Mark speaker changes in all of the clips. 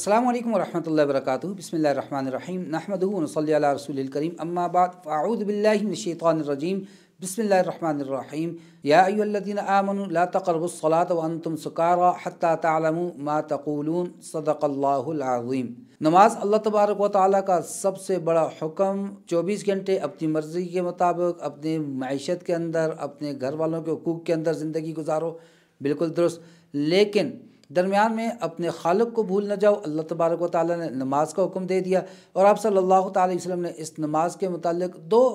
Speaker 1: अस्सलामु अलैकुम वरहमतुल्लाहि वबरकातुहू। बिस्मिल्लाहिर्रहमानिर्रहीम। नहमदुहु व नसल्ली अला रसूलिल करीम। अम्मा बाद फ़अऊज़ु बिल्लाहि मिनश्शैतानिर रजीम। बिस्मिल्लाहिर्रहमानिर्रहीम। या अय्युहल्लज़ीना आमनू ला तक़रबुस्सलात व अंतुम सुकारा हत्ता तअलमू मा तक़ूलून। सदक़ल्लाहुल अज़ीम। नमाज अल्लाह तबारक व तआला का सबसे बड़ा हुक्म। 24 घंटे अपनी मर्ज़ी के मुताबिक अपने मईशत के अंदर, अपने घर वालों के हुकूक़ के अंदर ज़िंदगी गुजारो, बिल्कुल दुरुस्त। लेकिन दरमियान में अपने खालिक को भूल न जाओ। अल्लाह तबारक व तआला ने नमाज का हुक्म दे दिया और आप सल्लल्लाहु अलैहि वसल्लम ने इस नमाज के मुतालिक 2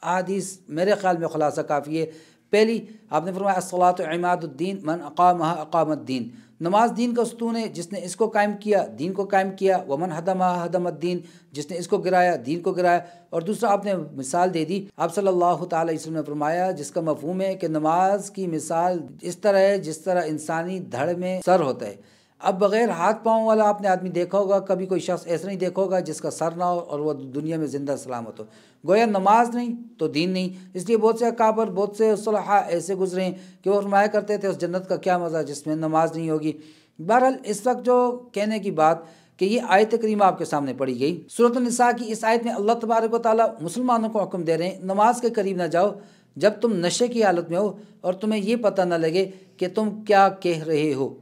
Speaker 1: अहादीस मेरे ख़्याल में खुलासा काफ़ी है। पहली आपने फरमाया अस्सलातु इमादुद्दीन मन अक़ामहा अक़ामद्दीन। नमाज दीन का स्तून है, जिसने इसको कायम किया दीन को कायम किया। वमन हदमहा हदमद्दीन, जिसने इसको गिराया दीन को गिराया। और दूसरा आपने मिसाल दे दी, आप सल्लल्लाहु अलैहि वसल्लम ने फरमाया जिसका मफ़हूम है कि नमाज की मिसाल इस तरह है जिस तरह इंसानी धड़ में सर होता है। अब बग़ैर हाथ पाँव वाला आपने आदमी देखा होगा, कभी कोई शख्स ऐसा नहीं देखा होगा जिसका सर ना हो और वह दुनिया में ज़िंदा सलामत हो। गोया नमाज नहीं तो दीन नहीं। इसलिए बहुत से अकाबर, बहुत से सुलहा ऐसे गुजरे हैं कि वो फरमाया करते थे उस जन्नत का क्या मज़ा जिसमें नमाज नहीं होगी। बहरहाल इस वक्त जो कहने की बात कि ये आयत करीमा आपके सामने पढ़ी गई सूरत निसा की, इस आयत में अल्लाह तबारक व तआला मुसलमानों को हुक्म दे रहे हैं नमाज के करीब ना जाओ जब तुम नशे की हालत में हो और तुम्हें ये पता ना लगे कि तुम क्या कह रहे हो।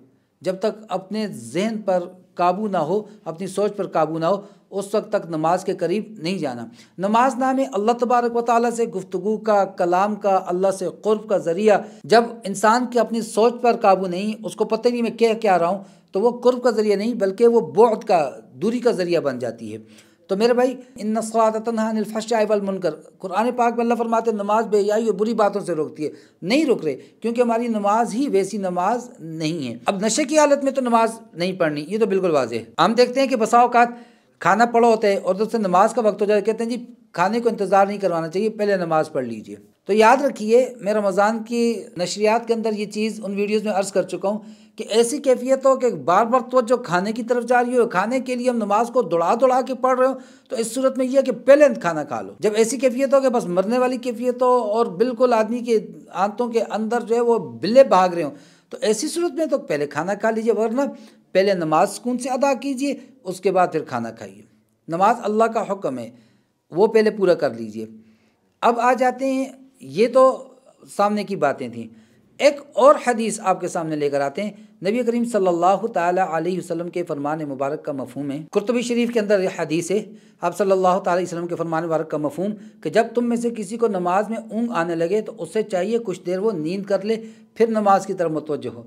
Speaker 1: जब तक अपने जहन पर काबू ना हो, अपनी सोच पर काबू ना हो, उस वक्त तक नमाज के करीब नहीं जाना। नमाज नाम है अल्लाह तबारक व तआला से गुफ्तगू का, कलाम का, अल्लाह से क़ुर्ब का ज़रिया। जब इंसान की अपनी सोच पर काबू नहीं, उसको पता नहीं मैं क्या रहा हूँ, तो वो क़ुर्ब का ज़रिया नहीं बल्कि वो बुअद का, दूरी का ज़रिया बन जाती है। तो मेरे भाई इन्नस्सलात तन्हा अनिल फ़हशाइ वल मुनकर, कुरान पाक में अल्लाह फरमाते हैं नमाज बेहयाई और बुरी बातों से रोकती है। नहीं रुक रहे क्योंकि हमारी नमाज ही वैसी नमाज नहीं है। अब नशे की हालत में तो नमाज नहीं पढ़नी, ये तो बिल्कुल वाज़ेह है। हम देखते हैं कि बसा औक़ात खाना पड़ा होता है और दोस्तों नमाज का वक्त हो जाए, कहते हैं जी खाने को इंतज़ार नहीं करवाना चाहिए, पहले नमाज़ पढ़ लीजिए। तो याद रखिए, मैं रमज़ान की नशरियात के अंदर ये चीज़ उन वीडियोज़ में अर्ज़ कर चुका हूँ कि ऐसी कैफियत हो कि बार बार तवज्जो खाने की तरफ जा रही हो, खाने के लिए हम नमाज को दौड़ा के पढ़ रहे हो, तो इस सूरत में यह है कि पहले खाना खा लो। जब ऐसी कैफियत हो कि बस मरने वाली कैफियत हो और बिल्कुल आदमी के आंतों के अंदर जो है वो बिल्ले भाग रहे हो, तो ऐसी सूरत में तो पहले खाना खा लीजिए, वरना पहले नमाज सुकून से अदा कीजिए, उसके बाद फिर खाना खाइए। नमाज अल्लाह का हुक्म है, वो पहले पूरा कर लीजिए। अब आ जाते हैं, ये तो सामने की बातें थीं। एक और हदीस आपके सामने लेकर आते हैं। नबी करीम सल्लल्लाहु ताला अलैहि वसल्लम के फरमान मुबारक का मफ़हूम है, कुर्तुबी शरीफ के अंदर यह हदीस है। आप सल्लल्लाहु ताला अलैहि वसल्लम के फरमान मुबारक का मफ़हूम कि जब तुम में से किसी को नमाज में ऊँग आने लगे तो उससे चाहिए कुछ देर वो नींद कर ले, फिर नमाज की तरफ मुतवज्जो हो।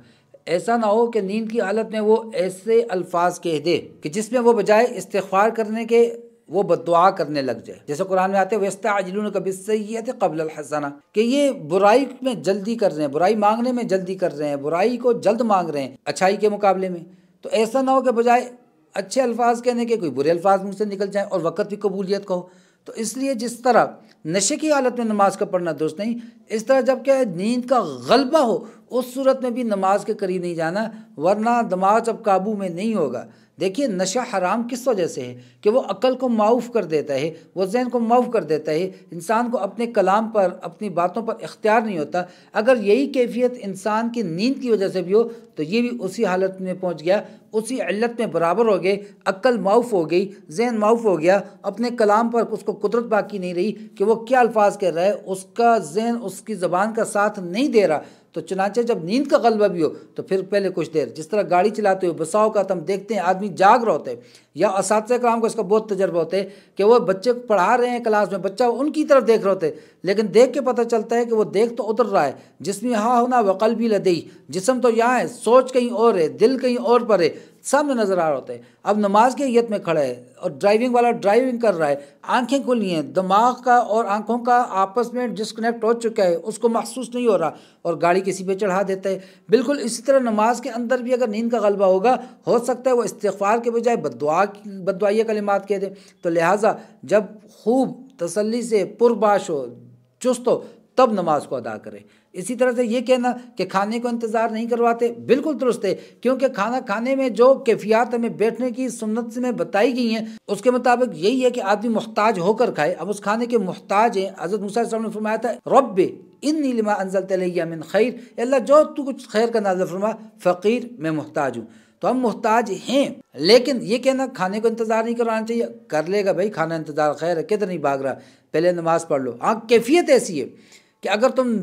Speaker 1: ऐसा ना हो कि नींद की हालत में वो ऐसे अल्फाज कह दे कि जिसमें वो बजाय इस्तिग़फ़ार करने के वो बद्दुआ करने लग जाए। जैसे कुरान में आते हैं वयस्तअजिलूनका बिस्सय्यअति क़ब्ल अल-हसना, कि ये बुराई में जल्दी कर रहे हैं, बुराई मांगने में जल्दी कर रहे हैं, बुराई को जल्द मांग रहे हैं अच्छाई के मुकाबले में। तो ऐसा ना हो कि बजाय अच्छे अल्फाज कहने के कोई बुरे अल्फाज मुँह से निकल जाएँ और वक़्त भी कबूलियत कहो। तो इसलिए जिस तरह नशे की हालत में नमाज का पढ़ना दुरुस्त नहीं, इस तरह जब क्या नींद का गलबा हो उस सूरत में भी नमाज के करीब नहीं जाना, वरना दिमाग जब काबू में नहीं होगा। देखिए नशा हराम किस वजह से है कि वो अक्ल को माऊफ़ कर देता है, वो ज़हन को माऊफ़ कर देता है, इंसान को अपने कलाम पर, अपनी बातों पर इख्तियार नहीं होता। अगर यही कैफियत इंसान की नींद की वजह से भी हो तो ये भी उसी हालत में पहुंच गया, उसी इल्लत में बराबर हो गए। अक्ल माऊफ़ हो गई, ज़हन माऊफ़ हो गया, अपने कलाम पर उसको कुदरत बाकी नहीं रही कि वो क्या अल्फाज कह रहा है, उसका ज़हन उसकी ज़बान का साथ नहीं दे रहा। तो चुनांचे जब नींद का गलबा भी हो तो फिर पहले कुछ देर, जिस तरह गाड़ी चलाते हो बसाओ का हम देखते हैं आदमी जाग रहा होता है, या असातिज़ा कराम को इसका बहुत तजर्बा होता है कि वो बच्चे को पढ़ा रहे हैं क्लास में, बच्चा उनकी तरफ देख रहे होते हैं, लेकिन देख के पता चलता है कि वो देख तो उतर रहा है, जिसमें हाँ होना वक़ल्बी लदई, जिस्म तो यहाँ है, सोच कहीं और है, दिल कहीं और पर है, सामने नज़र आ रहा होता है। अब नमाज की हैयत में खड़ा है और ड्राइविंग वाला ड्राइविंग कर रहा है, आंखें खुली हैं, दिमाग का और आंखों का आपस में डिस्कनेक्ट हो चुका है, उसको महसूस नहीं हो रहा और गाड़ी किसी पे चढ़ा देता है। बिल्कुल इसी तरह नमाज के अंदर भी अगर नींद का गलबा होगा, हो सकता है वो इस्तिग़फ़ार के बजाय बद्दुआए कलिमात कह दे। तो लिहाजा जब खूब तसल्ली से पुरबाश हो, चुस्त हो, तब नमाज को अदा करें। इसी तरह से ये कहना कि खाने को इंतज़ार नहीं करवाते, बिल्कुल दुरुस्त है, क्योंकि खाना खाने में जो कैफियत हमें बैठने की सुन्नत से में बताई गई हैं उसके मुताबिक यही है कि आदमी मुहताज होकर खाए। अब उस खाने के मुहताज हैं। हज़रत मूसा अलैहि सलाम ने फरमाया था रब्बी इन्नी लिमा अंज़लत इलैया मिन खैर, अल्लाह जो तू कुछ खैर का नाज़िल फरमा, फ़कीर मैं मुहताज हूँ। تو ہم محتاج ہیں، لیکن یہ کہنا کھانے کو انتظار نہیں کرانا چاہیے، کر لے گا بھائی کھانا انتظار، خیر ہے کدھر نہیں بھاگ رہا، پہلے نماز پڑھ لو۔ ہاں کیفیت ایسی ہے کہ اگر تم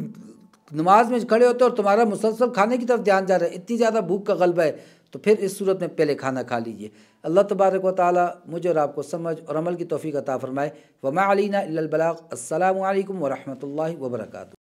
Speaker 1: نماز میں کھڑے ہوتے اور تمہارا مسلسل کھانے کی طرف دھیان جا رہا ہے، اتنی زیادہ بھوک کا غلبہ ہے، تو پھر اس صورت میں پہلے کھانا کھا لیجئے۔ اللہ تبارک و تعالیٰ مجھے اور آپ کو سمجھ اور عمل کی توفیق عطا فرمائے۔ وما علینا الا البلاغ۔ السلام علیکم ورحمۃ اللہ وبرکاتہ۔